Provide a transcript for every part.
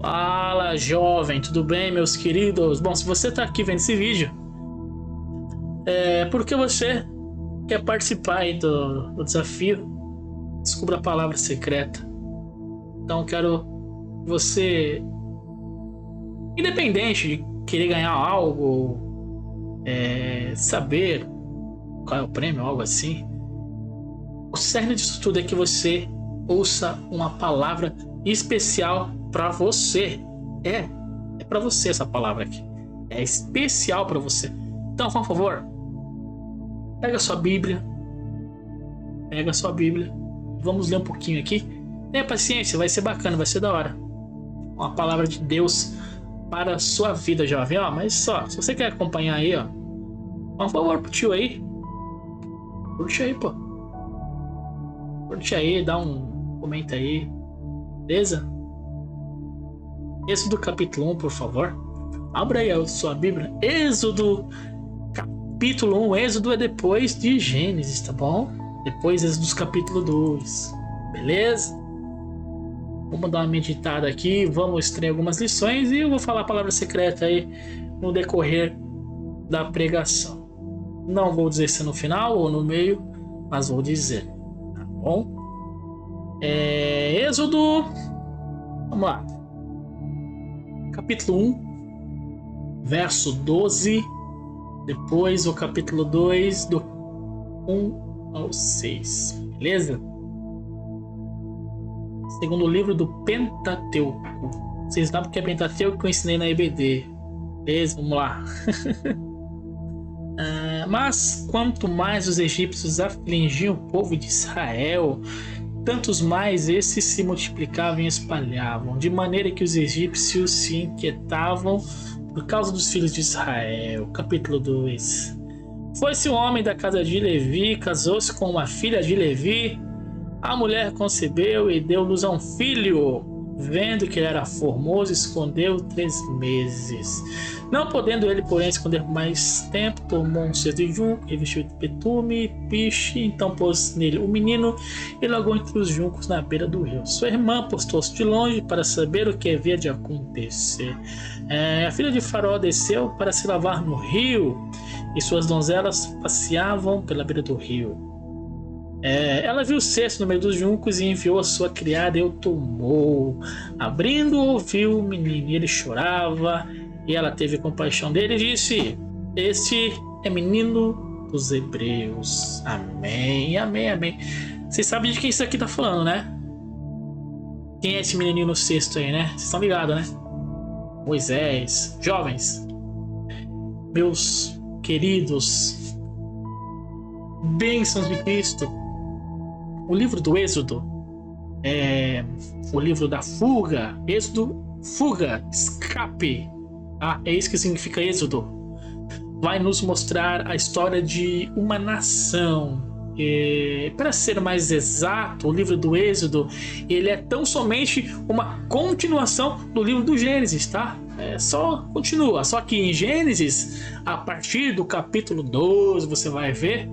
Fala, jovem, tudo bem, meus queridos? Bom, se você está aqui vendo esse vídeo, é porque você quer participar aí do desafio Descubra a Palavra Secreta. Então, eu quero que você, independente de querer ganhar algo, saber qual é o prêmio, algo assim, o cerne disso tudo é que você ouça uma palavra especial para você. É para você essa palavra aqui. É especial para você. Então, por favor, pega sua Bíblia. Vamos ler um pouquinho aqui. Tenha paciência, vai ser bacana, vai ser da hora. Uma palavra de Deus para a sua vida, jovem. Ó, mas só, se você quer acompanhar aí, ó, por favor, pro tio aí. Curte aí, pô. Curte aí, dá um comenta aí. Beleza? Êxodo capítulo 1, por favor. Abra aí a sua Bíblia. Êxodo capítulo 1. Êxodo é depois de Gênesis, tá bom? Depois Êxodo capítulo 2. Beleza? Vamos dar uma meditada aqui. Vamos extrair algumas lições. E eu vou falar a palavra secreta aí no decorrer da pregação. Não vou dizer se é no final ou no meio, mas vou dizer. Tá bom? Êxodo. Vamos lá. Capítulo 1, verso 12. Depois o capítulo 2, do 1 ao 6. Beleza? Segundo livro do Pentateuco. Vocês sabem o que é Pentateuco que eu ensinei na EBD. Beleza? Vamos lá. Mas quanto mais os egípcios afligiam o povo de Israel, tantos mais esses se multiplicavam e espalhavam, de maneira que os egípcios se inquietavam por causa dos filhos de Israel. Capítulo 2. Foi-se um homem da casa de Levi, casou-se com uma filha de Levi. A mulher concebeu e deu luz a um filho. Vendo que ele era formoso, escondeu 3 meses. Não podendo ele, porém, esconder por mais tempo, tomou um cesto de junco, revestiu de betume e piche, então pôs nele o menino e largou entre os juncos na beira do rio. Sua irmã postou-se de longe para saber o que havia de acontecer. A filha de Faraó desceu para se lavar no rio, e suas donzelas passeavam pela beira do rio. Ela viu o cesto no meio dos juncos e enviou a sua criada e o tomou. Abrindo, ouviu o menino e ele chorava. E ela teve compaixão dele e disse: Este é menino dos hebreus. Amém, amém, amém. Vocês sabem de quem isso aqui tá falando, né? Quem é esse menininho no cesto aí, né? Vocês estão ligados, né? Moisés. Jovens, meus queridos, bênçãos de Cristo. O livro do Êxodo é o livro da fuga. Êxodo, fuga, escape. É isso que significa Êxodo. Vai nos mostrar a história de uma nação. Para ser mais exato, o livro do Êxodo ele é tão somente uma continuação do livro do Gênesis, tá? Só continua. Só que em Gênesis, a partir do capítulo 12, você vai ver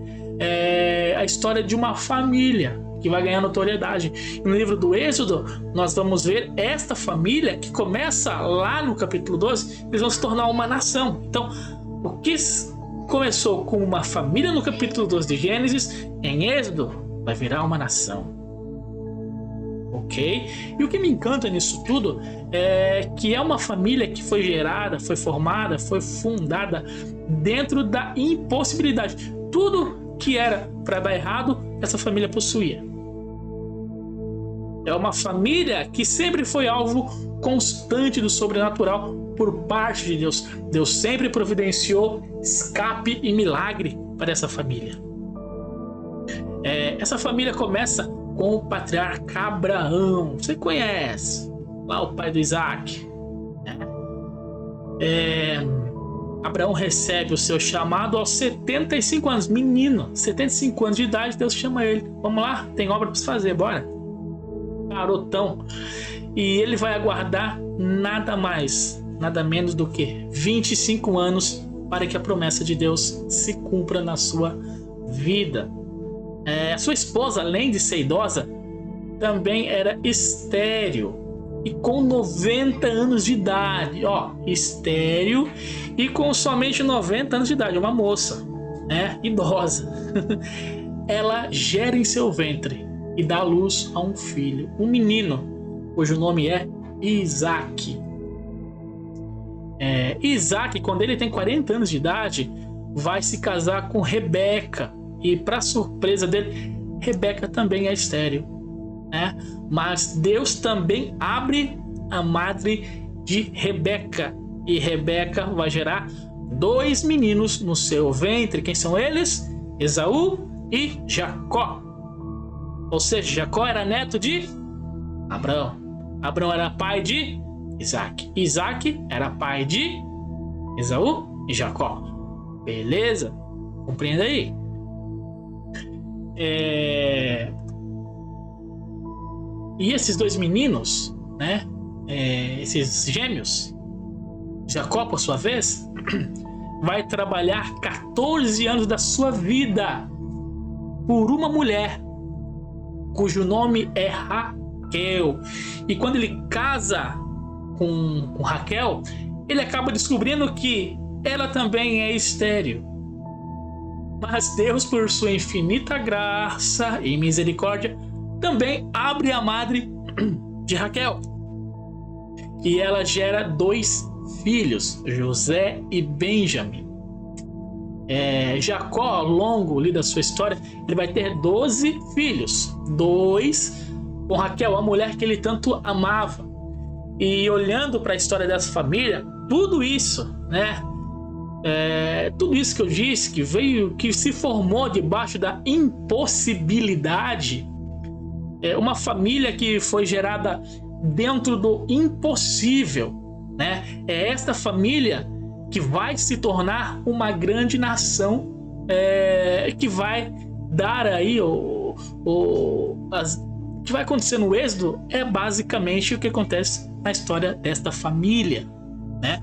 a história de uma família que vai ganhar notoriedade. E no livro do Êxodo, nós vamos ver esta família que começa lá no capítulo 12, eles vão se tornar uma nação. Então, o que começou com uma família no capítulo 12 de Gênesis, em Êxodo, vai virar uma nação. Ok? E o que me encanta nisso tudo é que é uma família que foi gerada, foi formada, foi fundada dentro da impossibilidade. Tudo que era para dar errado, essa família possuía. É uma família que sempre foi alvo constante do sobrenatural por parte de Deus. Deus sempre providenciou escape e milagre para essa família. Essa família começa com o patriarca Abraão. Você conhece? Lá o pai do Isaac. Abraão recebe o seu chamado aos 75 anos. Menino, 75 anos de idade, Deus chama ele. Vamos lá, tem obra para se fazer, bora. Garotão. E ele vai aguardar nada mais, nada menos do que 25 anos para que a promessa de Deus se cumpra na sua vida. A sua esposa, além de ser idosa, também era estéril. e com 90 anos de idade, ó, estéril e com somente 90 anos de idade, uma moça, né, idosa, ela gera em seu ventre e dá à luz a um filho, um menino, cujo nome é Isaac. Isaac, quando ele tem 40 anos de idade, vai se casar com Rebeca, e para surpresa dele, Rebeca também é estéril, né? Mas Deus também abre a madre de Rebeca, e Rebeca vai gerar 2 meninos no seu ventre. Quem são eles? Esaú e Jacó. Ou seja, Jacó era neto de Abraão. Abraão era pai de Isaac. Isaac era pai de Esaú e Jacó. Beleza? Compreenda aí. E esses 2 meninos, né? Esses gêmeos, Jacó, por sua vez, vai trabalhar 14 anos da sua vida por uma mulher cujo nome é Raquel. E quando ele casa com Raquel, ele acaba descobrindo que ela também é estéril. Mas Deus, por sua infinita graça e misericórdia, também abre a madre de Raquel. E ela gera 2 filhos, José e Benjamim. Jacó, ao longo da sua história, ele vai ter 12 filhos. 2 com Raquel, a mulher que ele tanto amava. E olhando para a história dessa família, tudo isso, né? Tudo isso que eu disse, que se formou debaixo da impossibilidade, uma família que foi gerada dentro do impossível, né? É esta família que vai se tornar uma grande nação, que vai dar aí que vai acontecer no Êxodo é basicamente o que acontece na história desta família, né?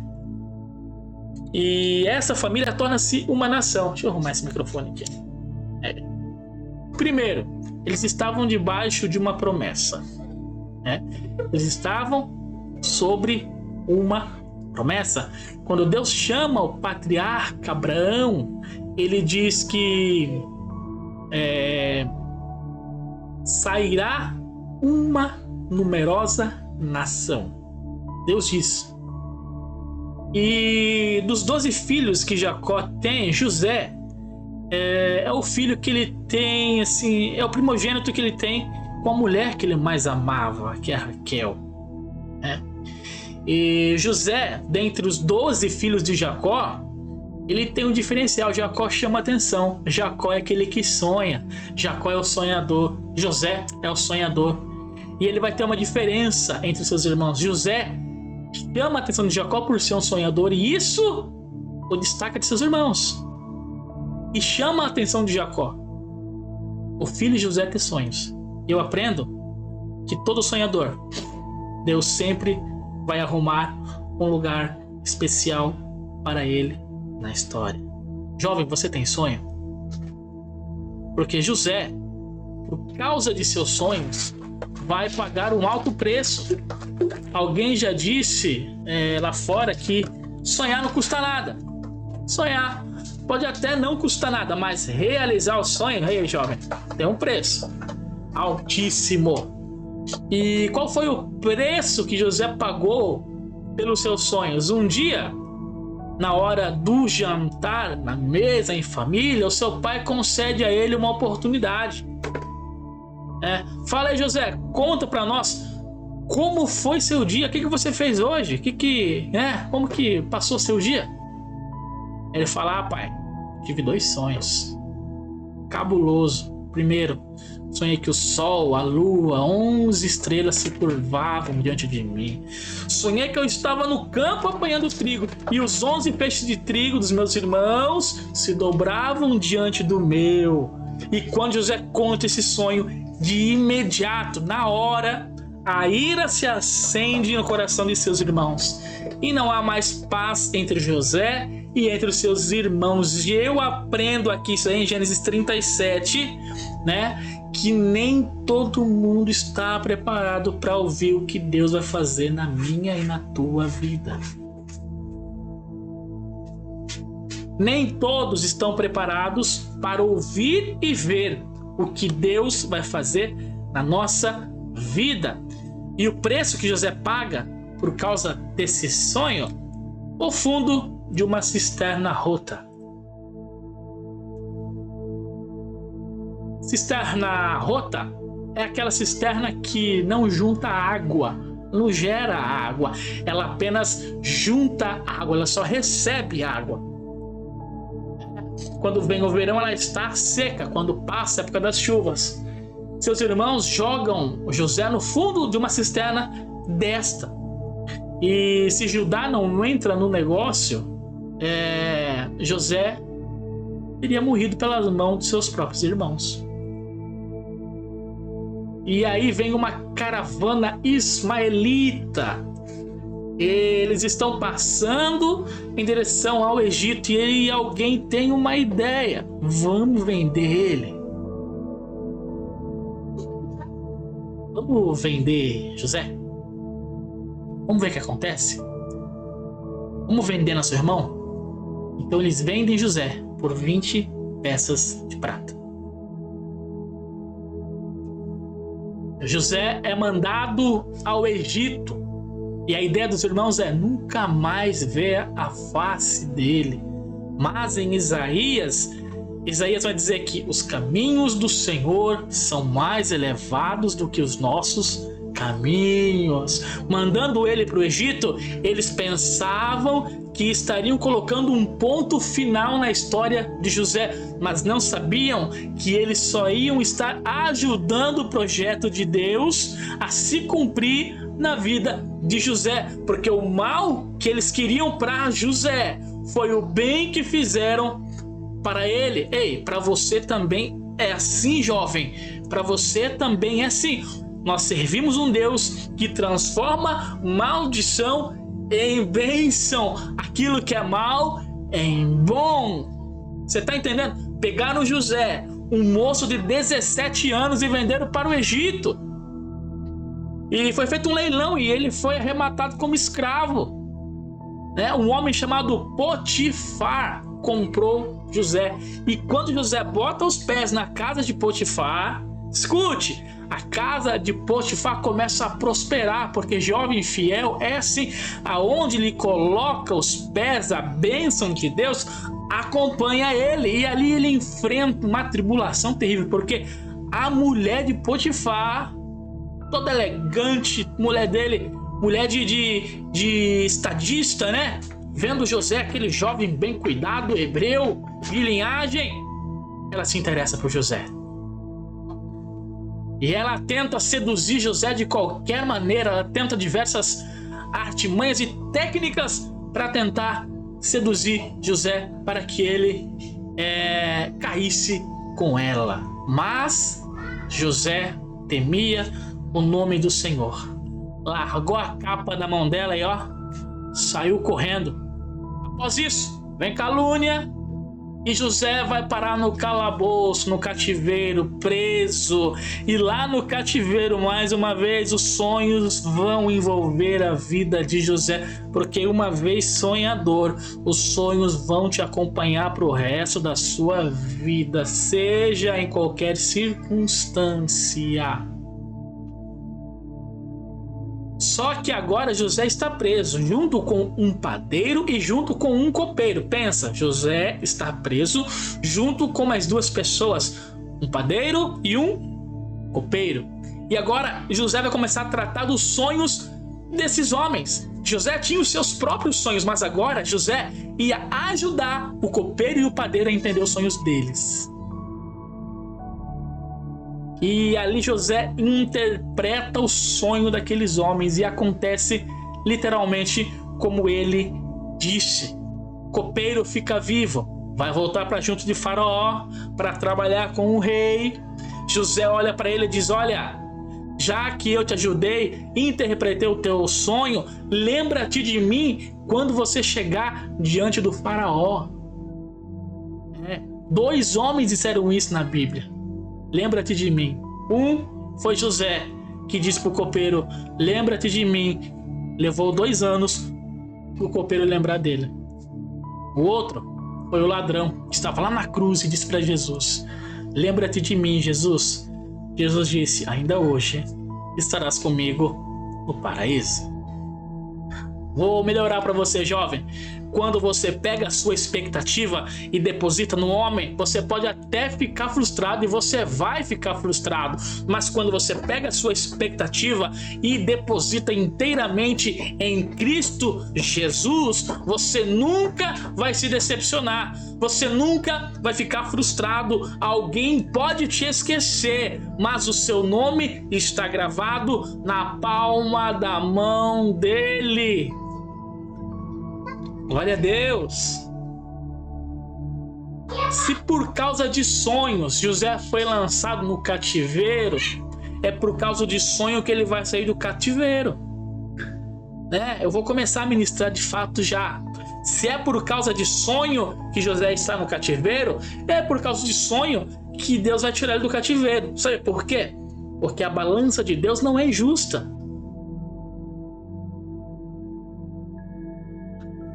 E essa família torna-se uma nação. Deixa eu arrumar esse microfone aqui. Primeiro, eles estavam debaixo de uma promessa, né? Eles estavam sobre uma promessa. Quando Deus chama o patriarca Abraão, ele diz que sairá uma numerosa nação. Deus diz. E dos 12 filhos que Jacó tem, José é o filho que ele tem, assim, é o primogênito que ele tem com a mulher que ele mais amava, que é Raquel, né? E José, dentre os 12 filhos de Jacó, ele tem um diferencial. Jacó chama atenção. Jacó é aquele que sonha. Jacó é o sonhador. José é o sonhador. E ele vai ter uma diferença entre seus irmãos. José chama a atenção de Jacó por ser um sonhador, e isso o destaca de seus irmãos. E chama a atenção de Jacó, o filho de José, ter sonhos. Eu aprendo que todo sonhador, Deus sempre vai arrumar um lugar especial para ele na história. Jovem, você tem sonho? Porque José, por causa de seus sonhos, vai pagar um alto preço. Alguém já disse lá fora que sonhar não custa nada. Sonhar pode até não custar nada, mas realizar o sonho, aí, jovem, tem um preço altíssimo. E qual foi o preço que José pagou pelos seus sonhos? Um dia, na hora do jantar, na mesa, em família, o seu pai concede a ele uma oportunidade. Fala aí, José, conta pra nós como foi seu dia, o que você fez hoje, como que passou seu dia? Ele fala: pai, tive 2 sonhos cabuloso. Primeiro, sonhei que o sol, a lua, 11 estrelas se curvavam diante de mim. Sonhei que eu estava no campo apanhando trigo e os 11 peixes de trigo dos meus irmãos se dobravam diante do meu. E quando José conta esse sonho, de imediato, na hora, a ira se acende no coração de seus irmãos. E não há mais paz entre José e entre os seus irmãos. E eu aprendo aqui, isso aí em Gênesis 37, né? Que nem todo mundo está preparado para ouvir o que Deus vai fazer na minha e na tua vida. Nem todos estão preparados para ouvir e ver o que Deus vai fazer na nossa vida. E o preço que José paga por causa desse sonho, o fundo de uma cisterna rota. Cisterna rota é aquela cisterna que não junta água, não gera água, ela apenas junta água, ela só recebe água. Quando vem o verão, ela está seca, quando passa a época das chuvas. Seus irmãos jogam José no fundo de uma cisterna desta. E se Judá não entra no negócio, José teria morrido pelas mãos de seus próprios irmãos. E aí vem uma caravana ismaelita. Eles estão passando em direção ao Egito e aí alguém tem uma ideia. Vamos vender ele. Vamos vender José. Vamos ver o que acontece. Vamos vender nosso irmão. Então eles vendem José por 20 peças de prata. José é mandado ao Egito. E a ideia dos irmãos é nunca mais ver a face dele. Mas em Isaías vai dizer que os caminhos do Senhor são mais elevados do que os nossos caminhos. Mandando ele para o Egito, eles pensavam que estariam colocando um ponto final na história de José, mas não sabiam que eles só iam estar ajudando o projeto de Deus a se cumprir na vida de José, porque o mal que eles queriam para José foi o bem que fizeram para ele. Ei, para você também é assim, jovem. Para você também é assim. Nós servimos um Deus que transforma maldição em bênção, aquilo que é mal em bom. Você está entendendo? Pegaram José, um moço de 17 anos, e venderam para o Egito. E foi feito um leilão e ele foi arrematado como escravo. Um homem chamado Potifar comprou José. E quando José bota os pés na casa de Potifar, escute, a casa de Potifar começa a prosperar, porque jovem fiel é assim, aonde ele coloca os pés, a bênção de Deus acompanha ele. E ali ele enfrenta uma tribulação terrível, porque a mulher de Potifar, toda elegante, mulher dele, mulher de estadista, né? Vendo José, aquele jovem bem cuidado, hebreu, de linhagem, ela se interessa por José. E ela tenta seduzir José de qualquer maneira, ela tenta diversas artimanhas e técnicas para tentar seduzir José para que ele caísse com ela. Mas José temia o nome do Senhor. Largou a capa da mão dela e saiu correndo. Após isso, vem calúnia e José vai parar no calabouço, no cativeiro, preso. E lá no cativeiro, mais uma vez, os sonhos vão envolver a vida de José, porque uma vez sonhador, os sonhos vão te acompanhar para o resto da sua vida, seja em qualquer circunstância. Só que agora José está preso, junto com um padeiro e junto com um copeiro. Pensa, José está preso junto com mais duas pessoas, um padeiro e um copeiro. E agora José vai começar a tratar dos sonhos desses homens. José tinha os seus próprios sonhos, mas agora José ia ajudar o copeiro e o padeiro a entender os sonhos deles. E ali José interpreta o sonho daqueles homens e acontece literalmente como ele disse. Copeiro fica vivo, vai voltar para junto de Faraó para trabalhar com o rei. José olha para ele e diz: olha, já que eu te ajudei, interpretei o teu sonho, lembra-te de mim quando você chegar diante do Faraó. 2 homens disseram isso na Bíblia. lembra-te de mim. Um foi José, que disse para o copeiro, lembra-te de mim. Levou 2 anos para o copeiro lembrar dele. O outro foi o ladrão, que estava lá na cruz e disse para Jesus, lembra-te de mim, Jesus. Jesus disse, ainda hoje estarás comigo no paraíso. Vou melhorar para você, jovem. Quando você pega a sua expectativa e deposita no homem, você pode até ficar frustrado e você vai ficar frustrado. Mas quando você pega a sua expectativa e deposita inteiramente em Cristo Jesus, você nunca vai se decepcionar. Você nunca vai ficar frustrado. Alguém pode te esquecer, mas o seu nome está gravado na palma da mão dele. Glória a Deus. Se por causa de sonhos José foi lançado no cativeiro, é por causa de sonho que ele vai sair do cativeiro. Eu vou começar a ministrar de fato já. Se é por causa de sonho que José está no cativeiro, é por causa de sonho que Deus vai tirar ele do cativeiro. Sabe por quê? Porque a balança de Deus não é justa.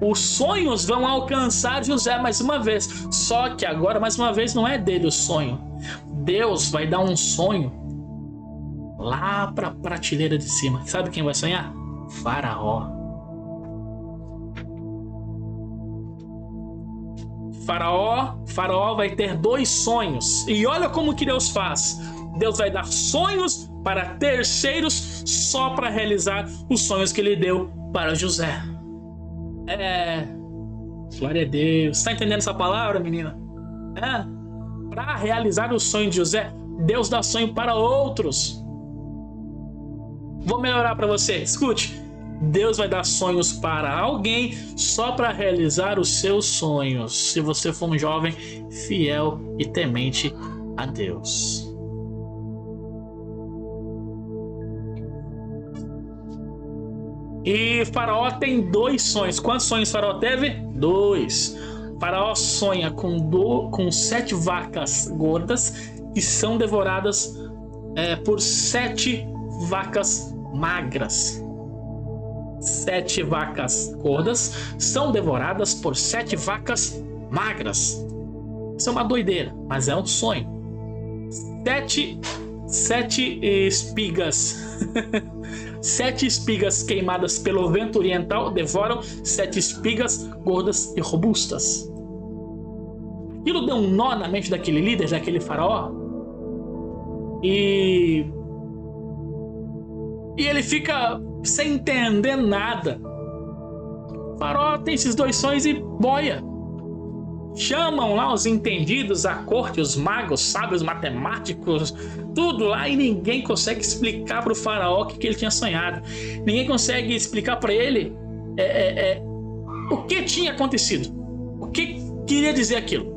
Os sonhos vão alcançar José mais uma vez. Só que agora, mais uma vez, não é dele o sonho. Deus vai dar um sonho lá para a prateleira de cima. Sabe quem vai sonhar? Faraó. Faraó vai ter 2 sonhos. E olha como que Deus faz. Deus vai dar sonhos para terceiros só para realizar os sonhos que ele deu para José. Glória a Deus. Está entendendo essa palavra, menina? Para realizar o sonho de José, Deus dá sonho para outros. Vou melhorar para você. Escute. Deus vai dar sonhos para alguém só para realizar os seus sonhos. Se você for um jovem fiel e temente a Deus. E Faraó tem 2 sonhos. Quantos sonhos Faraó teve? 2. Faraó sonha com 7 vacas gordas que são devoradas por 7 vacas magras. 7 vacas gordas são devoradas por 7 vacas magras. Isso é uma doideira, mas é um sonho. 7 espigas 7 espigas queimadas pelo vento oriental devoram 7 espigas gordas e robustas. Aquilo deu um nó na mente daquele líder, daquele faraó. E ele fica sem entender nada. O faraó tem esses 2 sonhos e boia. Chamam lá os entendidos, a corte, os magos, sábios, matemáticos, tudo lá, e ninguém consegue explicar para o faraó o que ele tinha sonhado. Ninguém consegue explicar para ele o que tinha acontecido, o que queria dizer aquilo.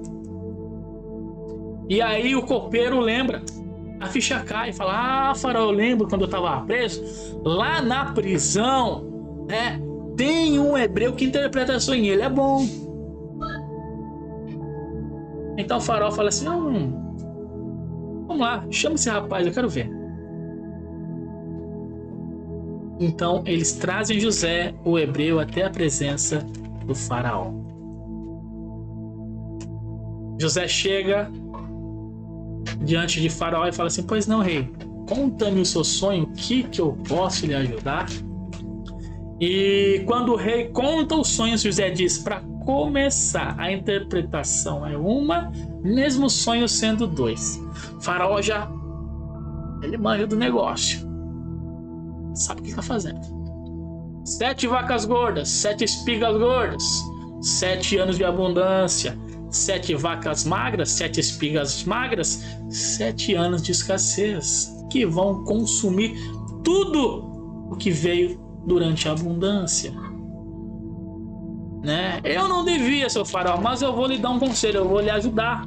E aí o copeiro lembra, a ficha cai e fala: faraó, eu lembro quando eu estava preso, lá na prisão, tem um hebreu que interpreta sonho, ele é bom. Então o faraó fala assim: vamos lá, chama esse rapaz, eu quero ver. Então eles trazem José, o hebreu, até a presença do faraó. José chega diante de faraó e fala assim: pois não, rei, conta-me o seu sonho, o que eu posso lhe ajudar? E quando o rei conta os sonhos, José diz: para começar, a interpretação é uma, mesmo o sonho sendo 2. Faraó ele manja do negócio, sabe o que está fazendo. 7 vacas gordas, 7 espigas gordas, 7 anos de abundância, 7 vacas magras, 7 espigas magras, 7 anos de escassez, que vão consumir tudo o que veio durante a abundância. Eu não devia, seu faraó, mas eu vou lhe dar um conselho, eu vou lhe ajudar.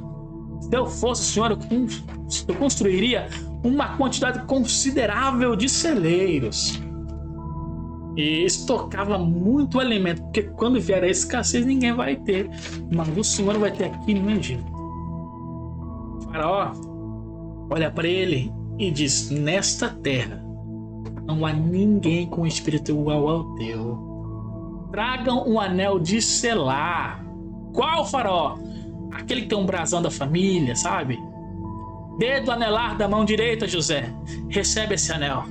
Se eu fosse o senhor, eu construiria uma quantidade considerável de celeiros e estocava muito alimento, porque quando vier a escassez ninguém vai ter, mas o senhor vai ter aqui no Egito. Faraó olha para ele e diz: nesta terra não há ninguém com espírito igual ao teu. Tragam um anel de selar. Qual faraó? Aquele que tem um brasão da família, sabe? Dedo anelar da mão direita, José. Recebe esse anel.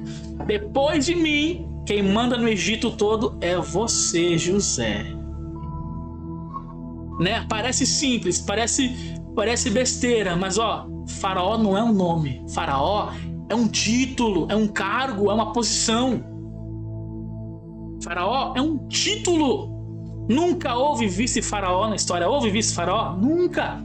Depois de mim, quem manda no Egito todo é você, José. Né? Parece simples, parece besteira, mas ó, faraó não é um nome. Faraó é um título, é um cargo, é uma posição. Faraó é um título. Nunca houve vice-faraó na história. Houve vice-faraó? Nunca.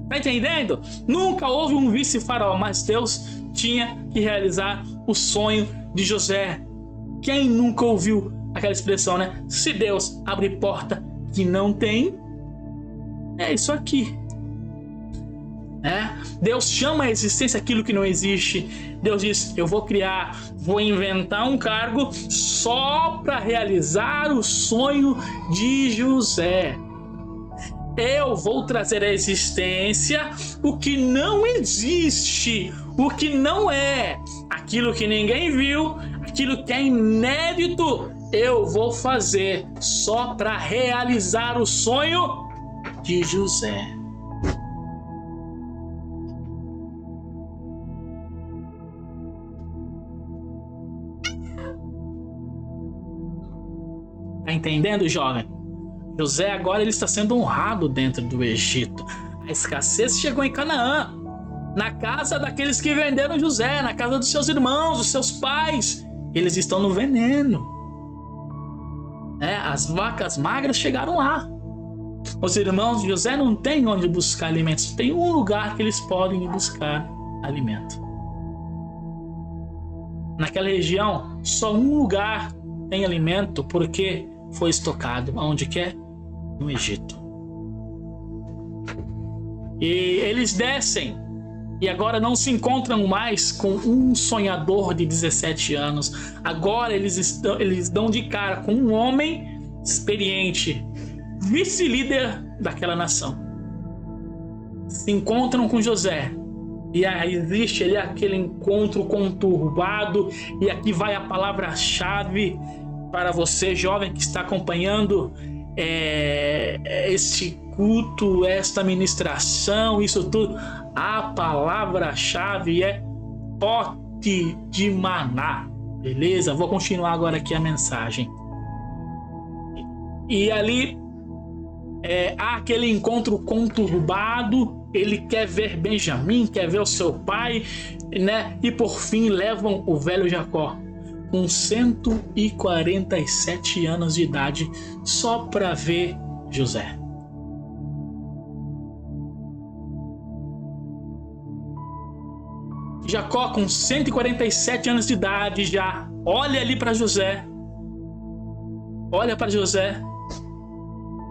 Tá entendendo? Nunca houve um vice-faraó, mas Deus tinha que realizar o sonho de José. Quem nunca ouviu aquela expressão, né? Se Deus abre porta que não tem, é isso aqui. Deus chama a existência aquilo que não existe. Deus diz: eu vou criar, vou inventar um cargo só para realizar o sonho de José. Eu vou trazer à existência o que não existe, o que não é, aquilo que ninguém viu, aquilo que é inédito. Eu vou fazer só para realizar o sonho de José. Tá entendendo, jovem? José agora ele está sendo honrado dentro do Egito. A escassez chegou em Canaã, na casa daqueles que venderam José, na casa dos seus irmãos, dos seus pais. Eles estão no veneno. As vacas magras chegaram lá. Os irmãos de José não têm onde buscar alimentos. Tem um lugar que eles podem ir buscar alimento. Naquela região, só um lugar tem alimento, porque foi estocado. Aonde que é? No Egito. E eles descem e agora não se encontram mais com um sonhador de 17 anos. Agora eles dão de cara com um homem experiente, vice-líder daquela nação. Se encontram com José e aí existe ali aquele encontro conturbado. E aqui vai a palavra-chave para você, jovem, que está acompanhando este culto, esta ministração, isso tudo. A palavra-chave é pote de maná. Beleza? Vou continuar agora aqui a mensagem. E ali há aquele encontro conturbado. Ele quer ver Benjamim, quer ver o seu pai, né? E por fim levam o velho Jacó, com 147 anos de idade, só para ver José. Jacó, com 147 anos de idade, já olha ali para José. Olha para José.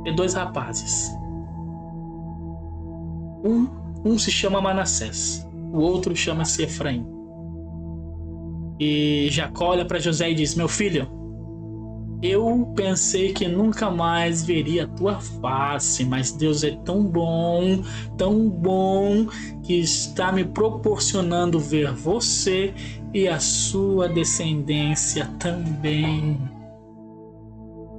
Tem dois rapazes. Um se chama Manassés, o outro chama-se Efraim. E Jacó olha para José e diz: meu filho, eu pensei que nunca mais veria a tua face, mas Deus é tão bom, que está me proporcionando ver você e a sua descendência também.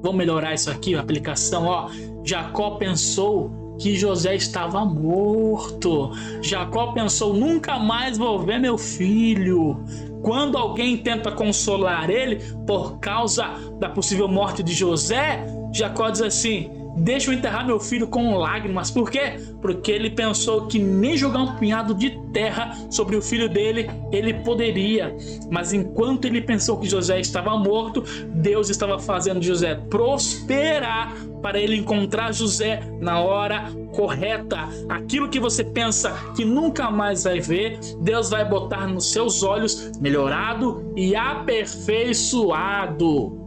Vou melhorar isso aqui, a aplicação. Jacó pensou que José estava morto. Jacó pensou: nunca mais vou ver meu filho. Quando alguém tenta consolar ele por causa da possível morte de José, Jacó diz assim: deixa eu enterrar meu filho com lágrimas. Por quê? Porque ele pensou que nem jogar um punhado de terra sobre o filho dele ele poderia. Mas enquanto ele pensou que José estava morto, Deus estava fazendo José prosperar para ele encontrar José na hora correta. Aquilo que você pensa que nunca mais vai ver, Deus vai botar nos seus olhos melhorado e aperfeiçoado.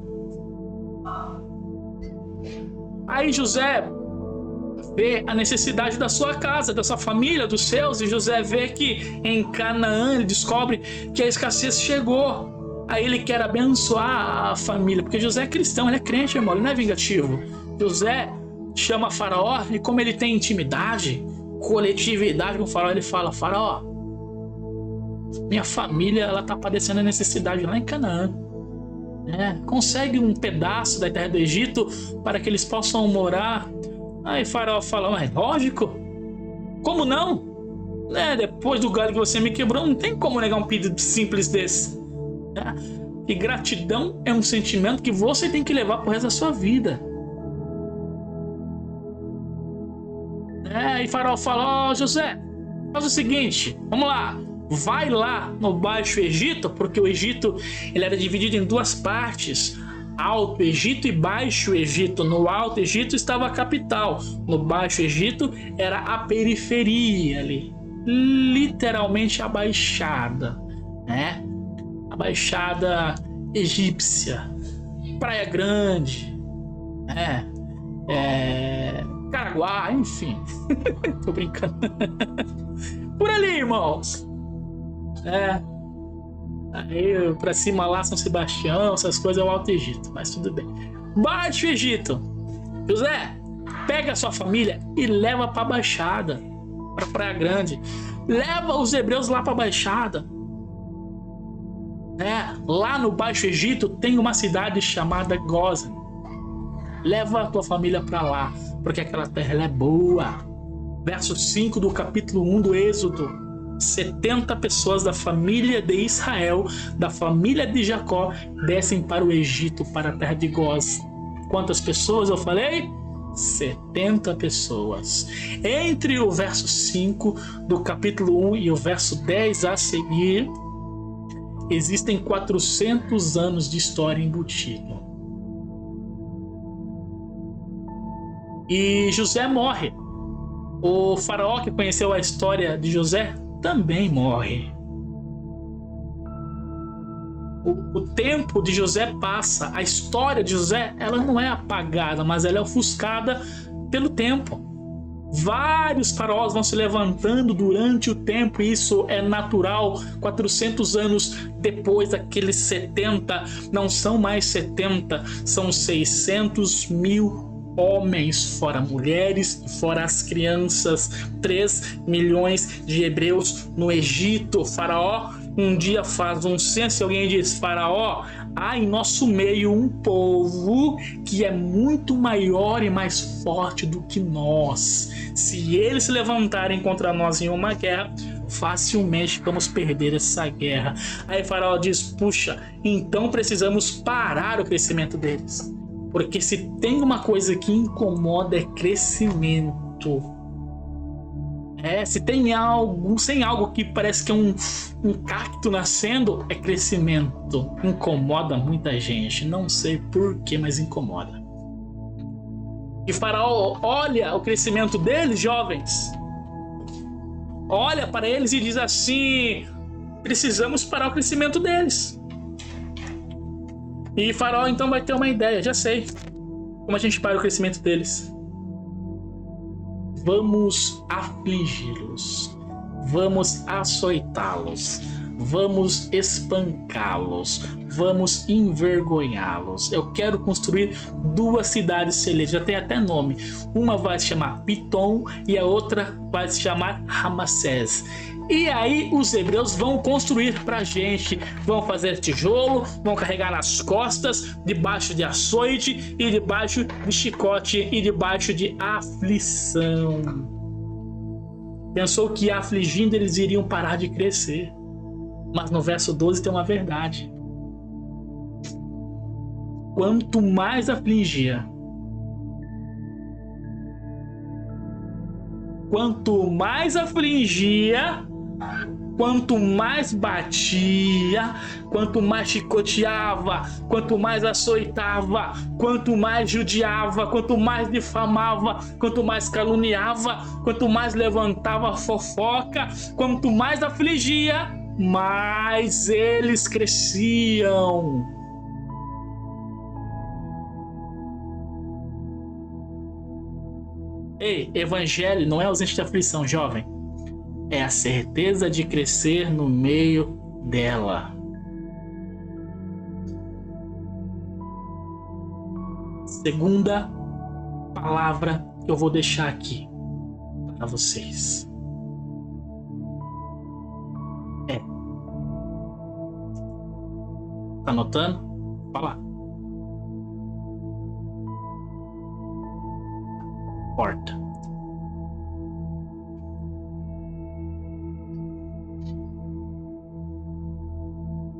Aí José vê a necessidade da sua casa, da sua família, dos seus, e José vê que em Canaã ele descobre que a escassez chegou. Aí ele quer abençoar a família, porque José é cristão, ele é crente, irmão, ele não é vingativo. José chama Faraó e como ele tem intimidade, coletividade com o Faraó, ele fala: Faraó, minha família ela tá padecendo necessidade lá em Canaã. Consegue um pedaço da terra do Egito para que eles possam morar. Aí Faraó fala: mas lógico, como não? Depois do galho que você me quebrou, não tem como negar um pedido simples desse. E gratidão é um sentimento que você tem que levar pro resto da sua vida. E Faraó fala: ó, José, faz o seguinte, vamos lá, vai lá no Baixo Egito, porque o Egito ele era dividido em duas partes, Alto Egito e Baixo Egito. No Alto Egito estava a capital, no Baixo Egito era a periferia ali, literalmente a Baixada, a Baixada egípcia, Praia Grande, Caraguá, enfim. Tô brincando. Por ali, irmãos. Aí pra cima lá, São Sebastião, essas coisas é o Alto Egito, mas tudo bem. Baixo Egito. José, pega a sua família e leva pra Baixada, pra Praia Grande. Leva os hebreus lá pra Baixada. Lá no Baixo Egito tem uma cidade chamada Gozan. Leva a tua família pra lá, porque aquela terra ela é boa. Verso 5 do capítulo 1 do Êxodo: 70 pessoas da família de Israel, da família de Jacó, descem para o Egito, para a terra de Goz. Quantas pessoas eu falei? 70 pessoas. Entre o verso 5 do capítulo 1 e o verso 10 a seguir, existem 400 anos de história embutido. E José morre. O faraó que conheceu a história de José também morre. O tempo de José passa. A história de José ela não é apagada, mas ela é ofuscada pelo tempo. Vários faraós vão se levantando durante o tempo, e isso é natural. 400 anos depois daqueles 70, não são mais 70, são 600 mil homens, fora mulheres, fora as crianças. 3 milhões de hebreus no Egito. Faraó um dia faz um censo e alguém diz: Faraó, há em nosso meio um povo que é muito maior e mais forte do que nós. Se eles se levantarem contra nós em uma guerra, facilmente vamos perder essa guerra. Aí Faraó diz: puxa, então precisamos parar o crescimento deles. Porque se tem uma coisa que incomoda é crescimento. Se tem algo que parece que é um cacto nascendo, é crescimento. Incomoda muita gente. Não sei porquê, mas incomoda. E Faraó olha o crescimento deles, jovens. Olha para eles e diz assim: precisamos parar o crescimento deles. E Faraó então vai ter uma ideia, já sei como a gente para o crescimento deles. Vamos afligi-los, vamos açoitá-los, vamos espancá-los, vamos envergonhá-los. Eu quero construir 2 cidades celestes, já tem até nome. Uma vai se chamar Pitom e a outra vai se chamar Ramassés. E aí os hebreus vão construir pra gente, vão fazer tijolo, vão carregar nas costas, debaixo de açoite e debaixo de chicote e debaixo de aflição. Pensou que afligindo eles iriam parar de crescer, mas no verso 12 tem uma verdade. Quanto mais afligia, quanto mais batia, quanto mais chicoteava, quanto mais açoitava, quanto mais judiava, quanto mais difamava, quanto mais caluniava, quanto mais levantava fofoca, quanto mais afligia, mais eles cresciam. Ei, evangelho não é ausência de aflição, jovem. É a certeza de crescer no meio dela. Segunda palavra que eu vou deixar aqui para vocês. Tá anotando? Fala. Porta.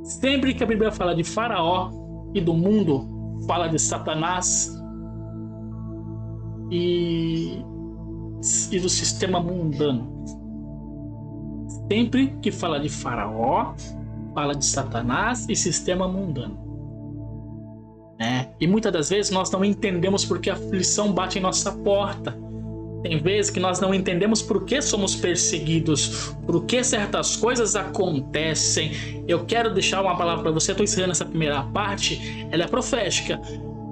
Sempre que a Bíblia fala de Faraó e do mundo, fala de Satanás e do sistema mundano. Sempre que fala de Faraó, fala de Satanás e sistema mundano. E muitas das vezes nós não entendemos porque a aflição bate em nossa porta. Tem vezes que nós não entendemos por que somos perseguidos, por que certas coisas acontecem. Eu quero deixar uma palavra para você, estou encerrando essa primeira parte, ela é profética.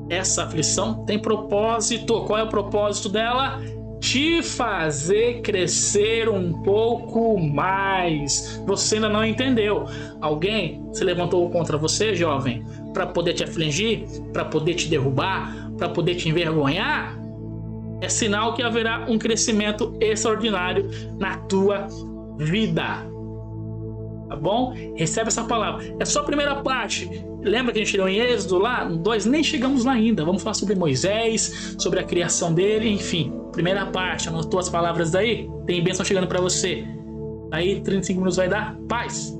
Essa aflição tem propósito. Qual é o propósito dela? Te fazer crescer um pouco mais. Você ainda não entendeu. Alguém se levantou contra você, jovem, para poder te afligir, para poder te derrubar, para poder te envergonhar? É sinal que haverá um crescimento extraordinário na tua vida. Tá bom? Recebe essa palavra. É só a primeira parte. Lembra que a gente leu em Êxodo lá? No 2, nem chegamos lá ainda. Vamos falar sobre Moisés, sobre a criação dele, enfim. Primeira parte, anotou as palavras daí? Tem bênção chegando para você. Aí 35 minutos vai dar paz.